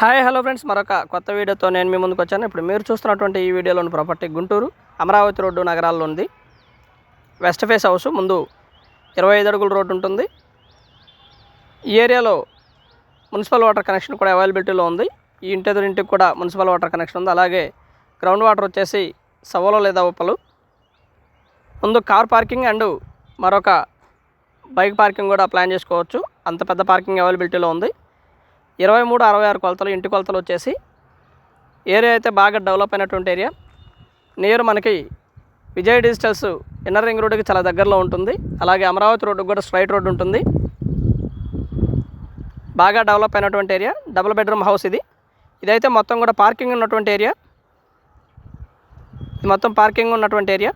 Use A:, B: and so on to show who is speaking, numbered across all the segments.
A: Hi hello friends, మరొక కొత్త వీడియోతో నేను మీ ముందుకు వచ్చాను. ఇప్పుడు మీరు చూస్తున్నటువంటి ఈ వీడియోలోని ప్రాపర్టీ గుంటూరు అమరావతి రోడ్డు నగరాల్లో ఉంది. వెస్ట్ ఫేస్ హౌస్, ముందు 25 అడుగుల రోడ్డు ఉంటుంది. ఈ ఏరియాలో మున్సిపల్ వాటర్ కనెక్షన్ కూడా అవైలబిలిటీలో ఉంది. ఈ ఇంటికి కూడా మున్సిపల్ వాటర్ కనెక్షన్ ఉంది. అలాగే గ్రౌండ్ వాటర్ వచ్చేసి సవలో లేదా ఉప్పలు. ముందు కార్ పార్కింగ్ అండ్ మరొక బైక్ పార్కింగ్ కూడా ప్లాన్ చేసుకోవచ్చు. అంత పెద్ద పార్కింగ్ అవైలబిలిటీలో ఉంది. 23-66 కొలతలు, ఇంటి కొలతలు వచ్చేసి ఏరియా అయితే బాగా డెవలప్ అయినటువంటి ఏరియా. నియర్ మనకి విజయ్ డిజిటల్స్ ఇన్నర్ రింగ్ రోడ్డుకి చాలా దగ్గరలో ఉంటుంది. అలాగే అమరావతి రోడ్డుకి కూడా స్ట్రైట్ రోడ్డు ఉంటుంది. బాగా డెవలప్ అయినటువంటి ఏరియా. డబుల్ బెడ్రూమ్ హౌస్ ఇది. ఇదైతే మొత్తం కూడా పార్కింగ్ ఉన్నటువంటి ఏరియా. ఇది మొత్తం పార్కింగ్ ఉన్నటువంటి ఏరియా.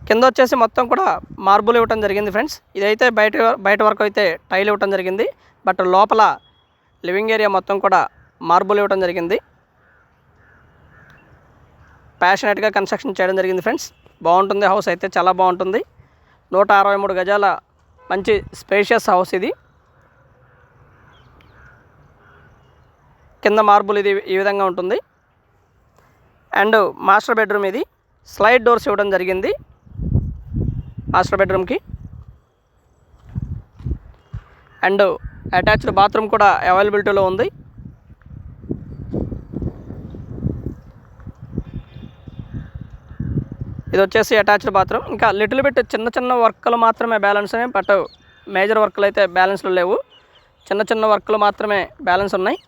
A: కింద వచ్చేసి మొత్తం కూడా మార్బుల్ ఇవ్వటం జరిగింది ఫ్రెండ్స్. ఇదైతే బయట వరకు అయితే టైల్ ఇవ్వటం జరిగింది. బట్ లోపల లివింగ్ ఏరియా మొత్తం కూడా మార్బుల్ ఇవ్వటం జరిగింది. ప్యాషనెట్గా కన్స్ట్రక్షన్ చేయడం జరిగింది ఫ్రెండ్స్. బాగుంటుంది హౌస్ అయితే, చాలా బాగుంటుంది. 163 గజాల మంచి స్పేషియస్ హౌస్ ఇది. కింద మార్బుల్ ఇది ఈ విధంగా ఉంటుంది. అండ్ మాస్టర్ బెడ్రూమ్ ఇది. స్లైడ్ డోర్స్ ఇవ్వడం జరిగింది మాస్టర్ బెడ్రూమ్కి. అండ్ అటాచ్డ్ బాత్రూమ్ కూడా అవైలబిలిటీలో ఉంది. ఇది వచ్చేసి అటాచ్డ్ బాత్రూమ్. ఇంకా లిటిల్ బిట్ చిన్న వర్క్లు మాత్రమే బ్యాలెన్స్ ఉన్నాయి. బట్ మేజర్ వర్క్లు అయితే బ్యాలెన్స్లో లేవు. చిన్న వర్క్లు మాత్రమే బ్యాలెన్స్ ఉన్నాయి.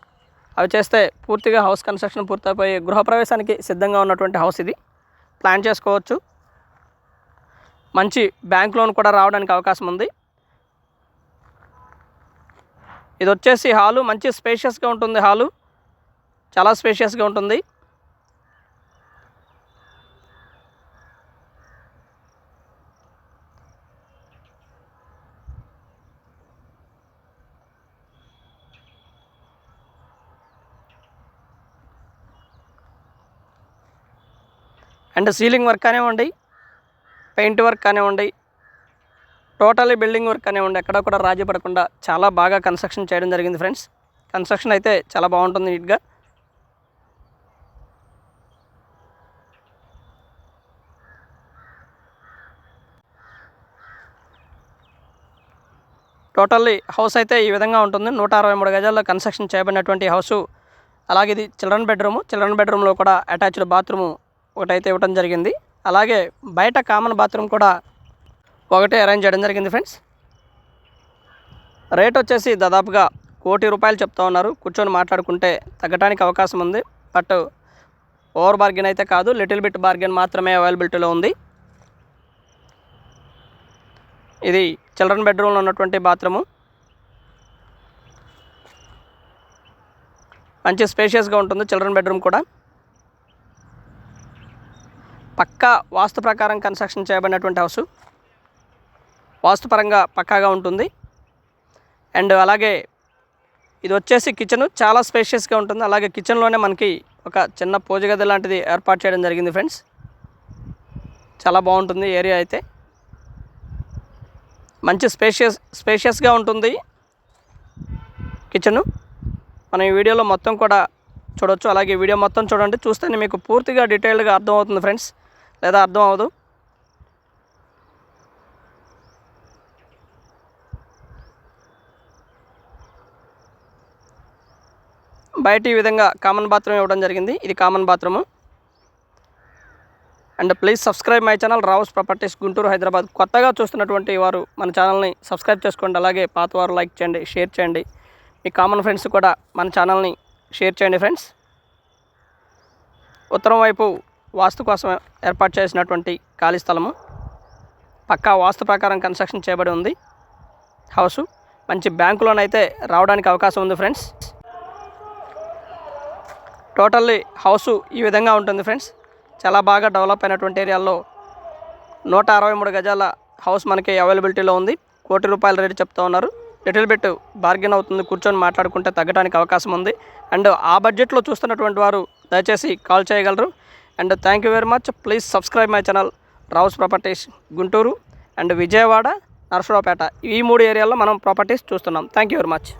A: అవి చేస్తే పూర్తిగా హౌస్ కన్స్ట్రక్షన్ పూర్తయిపోయి గృహప్రవేశానికి సిద్ధంగా ఉన్నటువంటి హౌస్ ఇది. ప్లాన్ చేసుకోవచ్చు. మంచి బ్యాంక్ లోన్ కూడా రావడానికి అవకాశం ఉంది. ఇది వచ్చేసి హాలు. మంచి స్పేషియస్గా ఉంటుంది. హాలు చాలా స్పేషియస్గా ఉంటుంది. అండ్ సీలింగ్ వర్క్ కానివ్వండి, పెయింట్ వర్క్ కానివ్వండి, టోటలీ బిల్డింగ్ వర్క్ కానివ్వండి, ఎక్కడ కూడా రాజీ పడకుండా చాలా బాగా కన్స్ట్రక్షన్ చేయడం జరిగింది ఫ్రెండ్స్. కన్స్ట్రక్షన్ అయితే చాలా బాగుంటుంది నీట్గా. టోటల్లీ హౌస్ అయితే ఈ విధంగా ఉంటుంది. 163 గజాల్లో కన్స్ట్రక్షన్ చేయబడినటువంటి హౌసు. అలాగే ఇది చిల్డ్రన్ బెడ్రూమ్లో కూడా అటాచ్డ్ బాత్రూము ఒకటైతే ఇవ్వడం జరిగింది. అలాగే బయట కామన్ బాత్రూమ్ కూడా ఒకటే అరేంజ్ చేయడం జరిగింది ఫ్రెండ్స్. రేట్ వచ్చేసి దాదాపుగా ₹1 కోటి చెప్తా ఉన్నారు. కూర్చొని మాట్లాడుకుంటే తగ్గడానికి అవకాశం ఉంది. బట్ ఓవర్ బార్గెన్ అయితే కాదు, లిటిల్ బిట్ బార్గెన్ మాత్రమే అవైలబిలిటీలో ఉంది. ఇది చిల్డ్రన్ బెడ్రూమ్లో ఉన్నటువంటి బాత్రూము. మంచి స్పేషియస్గా ఉంటుంది చిల్డ్రన్ బెడ్రూమ్ కూడా. పక్కా వాస్తు ప్రకారం కన్స్ట్రక్షన్ చేయబడినటువంటి హౌస్. వాస్తుపరంగా పక్కాగా ఉంటుంది. అండ్ అలాగే ఇది వచ్చేసి కిచెన్ చాలా స్పేషియస్గా ఉంటుంది. అలాగే కిచెన్లోనే మనకి ఒక చిన్న పూజ గది లాంటిది ఏర్పాటు చేయడం జరిగింది ఫ్రెండ్స్. చాలా బాగుంటుంది ఏరియా అయితే. మంచి స్పేషియస్గా ఉంటుంది కిచెను. మనం ఈ వీడియోలో మొత్తం కూడా చూడొచ్చు. అలాగే వీడియో మొత్తం చూడండి. చూస్తేనే మీకు పూర్తిగా డీటెయిల్డ్గా అర్థమవుతుంది ఫ్రెండ్స్, లేదా అర్థం అవ్వదు. బయట ఈ విధంగా కామన్ బాత్రూమ్ ఇవ్వడం జరిగింది. ఇది common bathroom. And please subscribe my channel Rao's properties Guntur, Hyderabad. కొత్తగా చూస్తున్నటువంటి వారు మన ఛానల్ని సబ్స్క్రైబ్ చేసుకోండి. అలాగే పాత వారు లైక్ చేయండి, షేర్ చేయండి. మీ కామన్ ఫ్రెండ్స్ కూడా మన ఛానల్ని షేర్ చేయండి ఫ్రెండ్స్. ఉత్తరం వైపు వాస్తు కోసం ఏర్పాటు చేసినటువంటి ఖాళీ స్థలము. పక్కా వాస్తు ప్రకారం కన్స్ట్రక్షన్ చేయబడి ఉంది హౌసు. మంచి బ్యాంకు లోన్ అయితే రావడానికి అవకాశం ఉంది ఫ్రెండ్స్. టోటల్లీ హౌసు ఈ విధంగా ఉంటుంది ఫ్రెండ్స్. చాలా బాగా డెవలప్ అయినటువంటి ఏరియాలో 163 గజాల హౌస్ మనకి అవైలబిలిటీలో ఉంది. ₹1 కోటి రేటు చెప్తా ఉన్నారు. లిటిల్ బిట్ బార్గెన్ అవుతుంది. కూర్చొని మాట్లాడుకుంటే తగ్గడానికి అవకాశం ఉంది. అండ్ ఆ బడ్జెట్లో చూస్తున్నటువంటి వారు దయచేసి కాల్ చేయగలరు. And thank you very much. Please subscribe my channel Rao's properties Guntur and Vijayawada Narasaraopet ఈ 3 ఏరియాల్లో మనం ప్రాపర్టీస్ చూస్తున్నాం. Thank you very much.